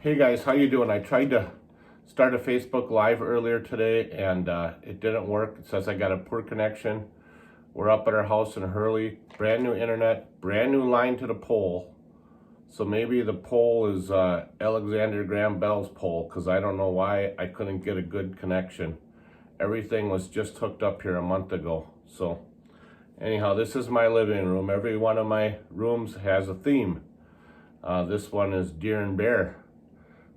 Hey guys, how you doing? I tried to start a Facebook Live earlier today and it didn't work. It says I got a poor connection. We're up at our house in Hurley, brand new internet, brand new line to the pole. So maybe the pole is Alexander Graham Bell's pole, because I don't know why I couldn't get a good connection. Everything was just hooked up here a month ago. So anyhow, this is my living room. Every one of my rooms has a theme. This one is deer and bear.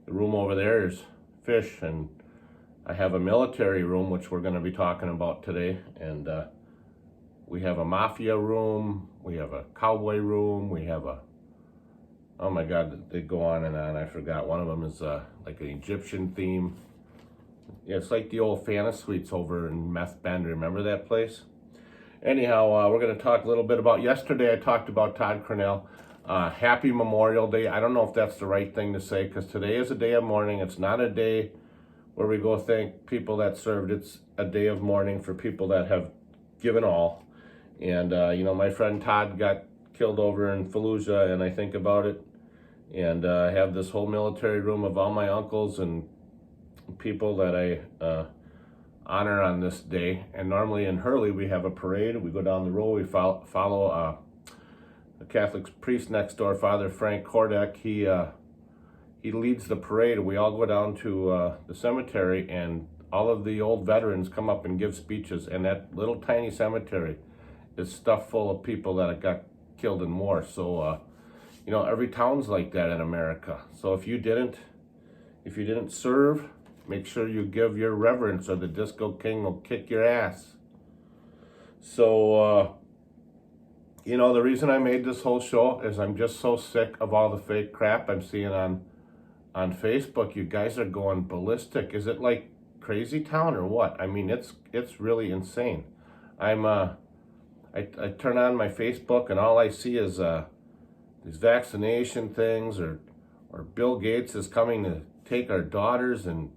The room over there is fish, and I have a military room, which we're going to be talking about today. And we have a mafia room, we have a cowboy room, we have a, oh my God, they go on and on. I forgot. One of them is like an Egyptian theme. Yeah, it's like the old Fana Suites over in Meth Bend. Remember that place? Anyhow, we're going to talk a little bit about, yesterday I talked about Todd Cornell. Happy Memorial Day. I don't know if that's the right thing to say, because today is a day of mourning. It's not a day where we go thank people that served. It's a day of mourning for people that have given all. And, my friend Todd got killed over in Fallujah, and I think about it. And I have this whole military room of all my uncles and people that I honor on this day. And normally in Hurley, we have a parade. We go down the road, we follow the Catholic priest next door, Father Frank Kordek. He leads the parade. We all go down to the cemetery, and all of the old veterans come up and give speeches. And that little tiny cemetery is stuffed full of people that got killed in war. So, every town's like that in America. So if you didn't serve, make sure you give your reverence, or the Disco King will kick your ass. So, the reason I made this whole show is I'm just so sick of all the fake crap I'm seeing on Facebook. You guys are going ballistic. Is it like crazy town or what? I mean, it's really insane. I turn on my Facebook and all I see is these vaccination things, or Bill Gates is coming to take our daughters and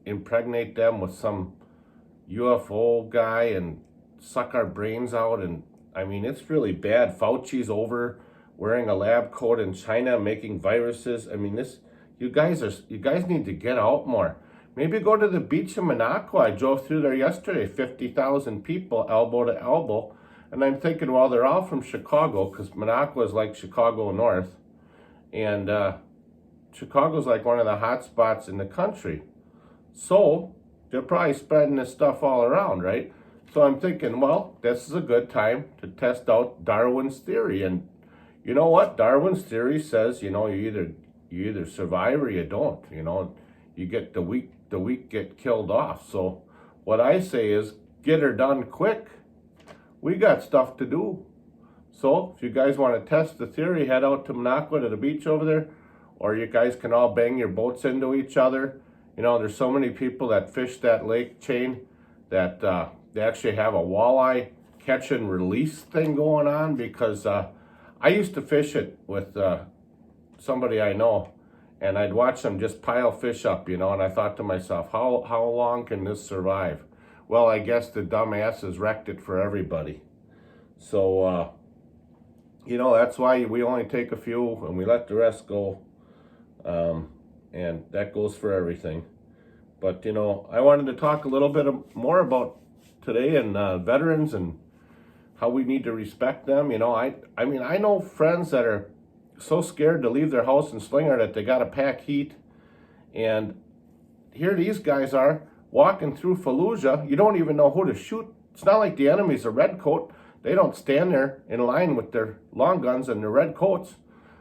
impregnate them with some UFO guy and suck our brains out. And I mean, it's really bad. Fauci's over wearing a lab coat in China, making viruses. I mean, you guys need to get out more. Maybe go to the beach in Minocqua. I drove through there yesterday, 50,000 people, elbow to elbow. And I'm thinking, well, they're all from Chicago, because Minocqua is like Chicago North. And Chicago's like one of the hot spots in the country. So they're probably spreading this stuff all around, right? So I'm thinking, well, this is a good time to test out Darwin's theory. And you know what? Darwin's theory says, you either survive or you don't. You get the weak get killed off. So what I say is, get her done quick. We got stuff to do. So if you guys want to test the theory, head out to Minocqua, to the beach over there, or you guys can all bang your boats into each other. There's so many people that fish that lake chain that they actually have a walleye catch and release thing going on, because I used to fish it with somebody I know, and I'd watch them just pile fish up, and I thought to myself, how long can this survive? Well, I guess the dumbasses wrecked it for everybody. So, that's why we only take a few and we let the rest go. And that goes for everything. But, I wanted to talk a little bit more about today and veterans and how we need to respect them. I know friends that are so scared to leave their house in Slinger that they got to pack heat. And here these guys are walking through Fallujah. You don't even know who to shoot. It's not like the enemy's a red coat. They don't stand there in line with their long guns and their red coats.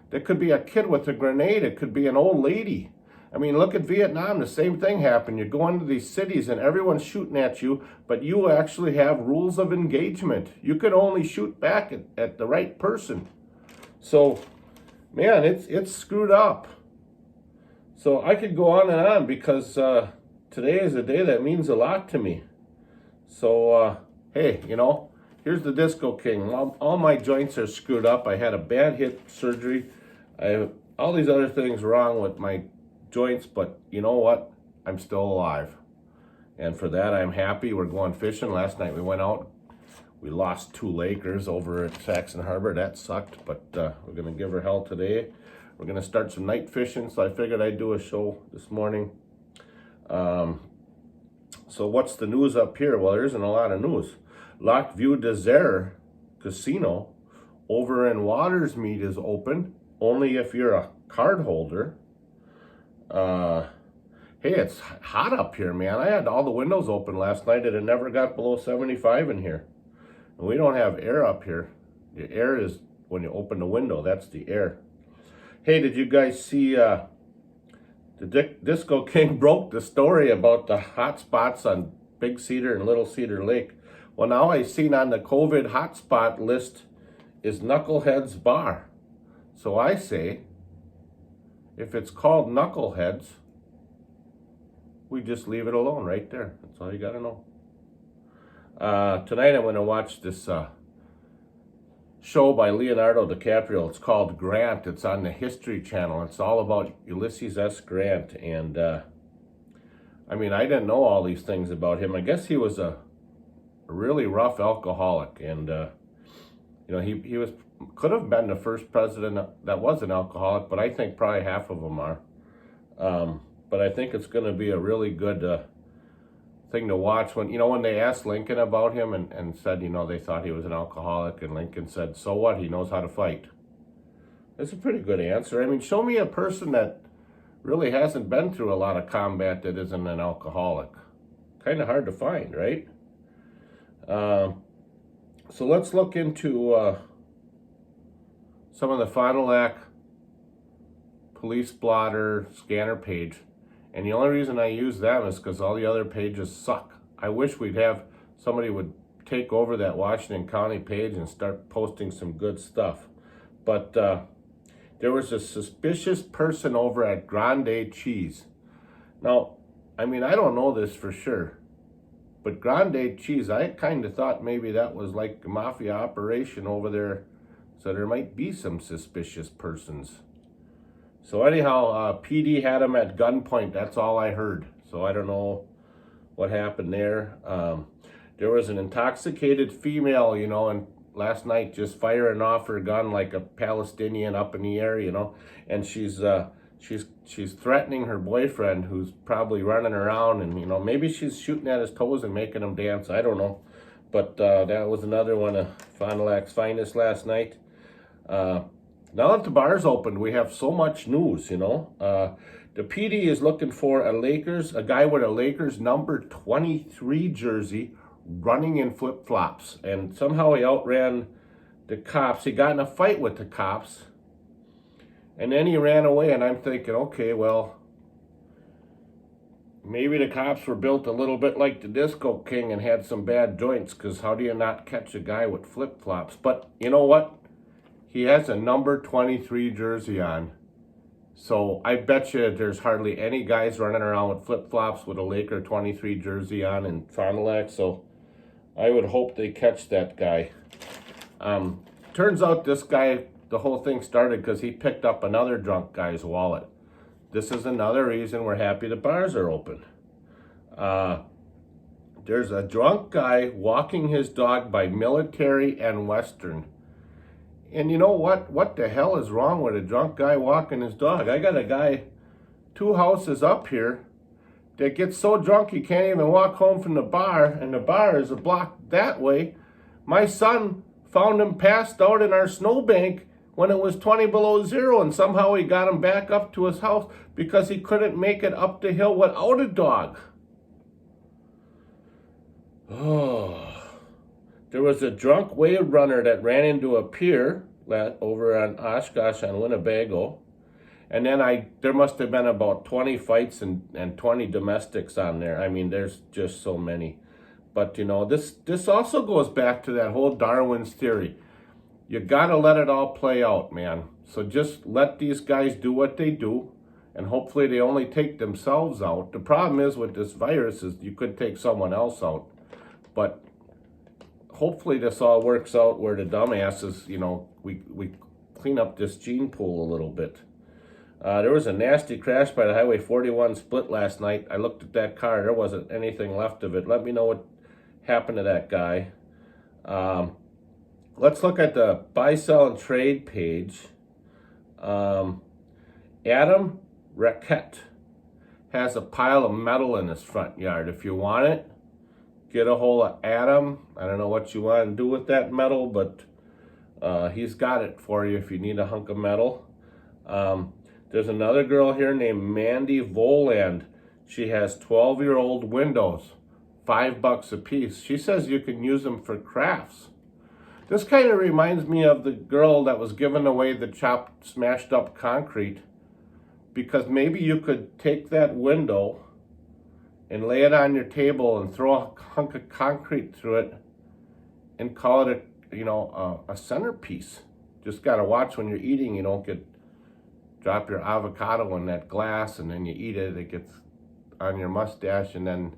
There could be a kid with a grenade. It could be an old lady. I mean, look at Vietnam. The same thing happened. You go into these cities and everyone's shooting at you, but you actually have rules of engagement. You can only shoot back at the right person. So, man, it's screwed up. So I could go on and on, because today is a day that means a lot to me. So, hey, here's the Disco King. All my joints are screwed up. I had a bad hip surgery. I have all these other things wrong with my joints, but you know what? I'm still alive. And for that, I'm happy. We're going fishing. Last night we went out. We lost 2 Lakers over at Saxon Harbor. That sucked, but we're going to give her hell today. We're going to start some night fishing, so I figured I'd do a show this morning. So what's the news up here? Well, there isn't a lot of news. Lac Vieux Desert Casino over in Watersmeet is open, only if you're a card holder. Hey, it's hot up here, man. I had all the windows open last night and it never got below 75 in here. And we don't have air up here. The air is when you open the window, that's the air. Hey, did you guys see the Disco King broke the story about the hot spots on Big Cedar and Little Cedar Lake? Well, now I seen on the COVID hotspot list is Knuckleheads Bar. So I say, if it's called Knuckleheads, we just leave it alone right there. That's all you gotta know. Tonight I'm gonna watch this show by Leonardo DiCaprio. It's called Grant. It's on the History Channel. It's all about Ulysses S. Grant. And I mean, I didn't know all these things about him. I guess he was a really rough alcoholic, and you know, he could have been the first president that was an alcoholic, but I think probably half of them are. But I think it's going to be a really good thing to watch. When they asked Lincoln about him and said, they thought he was an alcoholic, and Lincoln said, so what? He knows how to fight. That's a pretty good answer. I mean, show me a person that really hasn't been through a lot of combat that isn't an alcoholic. Kind of hard to find, right? So let's look into some of the Fond du Lac police blotter scanner page. And the only reason I use them is because all the other pages suck. I wish we'd have somebody would take over that Washington County page and start posting some good stuff. But there was a suspicious person over at Grande Cheese. Now, I mean, I don't know this for sure, but Grande Cheese, I kind of thought maybe that was like a mafia operation over there, so there might be some suspicious persons. So anyhow, PD had him at gunpoint. That's all I heard. So I don't know what happened there. There was an intoxicated female, and last night just firing off her gun like a Palestinian up in the air, and she's threatening her boyfriend, who's probably running around, and maybe she's shooting at his toes and making him dance. I don't know, but that was another one of Fond du Lac's finest last night. Now that the bar's opened, we have so much news, The PD is looking for a guy with a Lakers number 23 jersey running in flip-flops. And somehow he outran the cops. He got in a fight with the cops. And then he ran away, and I'm thinking, okay, well, maybe the cops were built a little bit like the Disco King and had some bad joints, because how do you not catch a guy with flip-flops? But you know what? He has a number 23 jersey on. So I bet you there's hardly any guys running around with flip-flops with a Laker 23 jersey on in Fond du Lac. So I would hope they catch that guy. Turns out this guy, the whole thing started because he picked up another drunk guy's wallet. This is another reason we're happy the bars are open. There's a drunk guy walking his dog by Military and Western. And you know what? What the hell is wrong with a drunk guy walking his dog? I got a guy 2 houses up here that gets so drunk he can't even walk home from the bar, and the bar is a block that way. My son found him passed out in our snowbank when it was 20 below zero, and somehow he got him back up to his house because he couldn't make it up the hill without a dog. Oh. There was a drunk wave runner that ran into a pier over on Oshkosh on Winnebago. And then there must have been about 20 fights and 20 domestics on there. I mean, there's just so many. But, this also goes back to that whole Darwin's theory. You got to let it all play out, man. So just let these guys do what they do, and hopefully they only take themselves out. The problem is with this virus is you could take someone else out. But hopefully this all works out where the dumbasses, we clean up this gene pool a little bit. There was a nasty crash by the Highway 41 split last night. I looked at that car. There wasn't anything left of it. Let me know what happened to that guy. Let's look at the buy, sell, and trade page. Adam Rackett has a pile of metal in his front yard. If you want it, get a hold of Adam. I don't know what you want to do with that metal, but he's got it for you if you need a hunk of metal. There's another girl here named Mandy Voland. She has 12-year-old windows, $5 a piece. She says you can use them for crafts. This kind of reminds me of the girl that was giving away the chopped, smashed up concrete, because maybe you could take that window and lay it on your table and throw a hunk of concrete through it and call it a centerpiece. Just gotta watch when you're eating, you don't drop your avocado in that glass and then you eat it, it gets on your mustache and then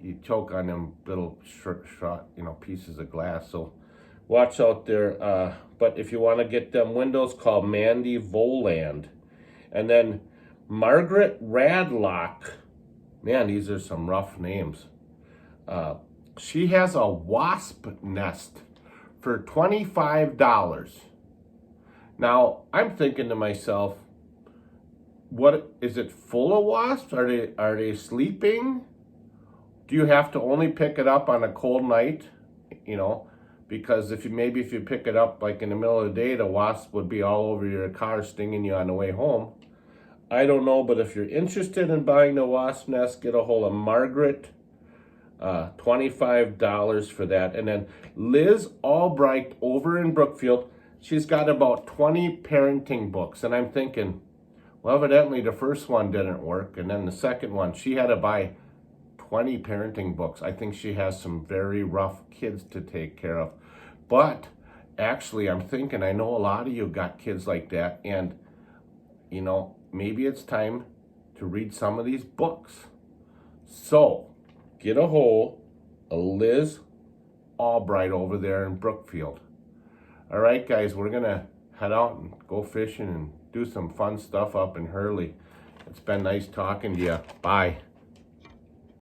you choke on them little short, pieces of glass. So watch out there. But if you want to get them windows, call Mandy Voland. And then Margaret Radlock. Man, these are some rough names. She has a wasp nest for $25. Now, I'm thinking to myself, what is it full of wasps? Are they sleeping? Do you have to only pick it up on a cold night? Because if you pick it up like in the middle of the day, the wasp would be all over your car stinging you on the way home. I don't know, but if you're interested in buying the wasp nest, get a hold of Margaret. $25 for that. And then Liz Albright over in Brookfield, she's got about 20 parenting books. And I'm thinking, well, evidently the first one didn't work. And then the second one, she had to buy 20 parenting books. I think she has some very rough kids to take care of. But actually, I'm thinking, I know a lot of you got kids like that. And, maybe it's time to read some of these books. So, get a hold of Liz Albright over there in Brookfield. All right, guys, we're going to head out and go fishing and do some fun stuff up in Hurley. It's been nice talking to you. Bye.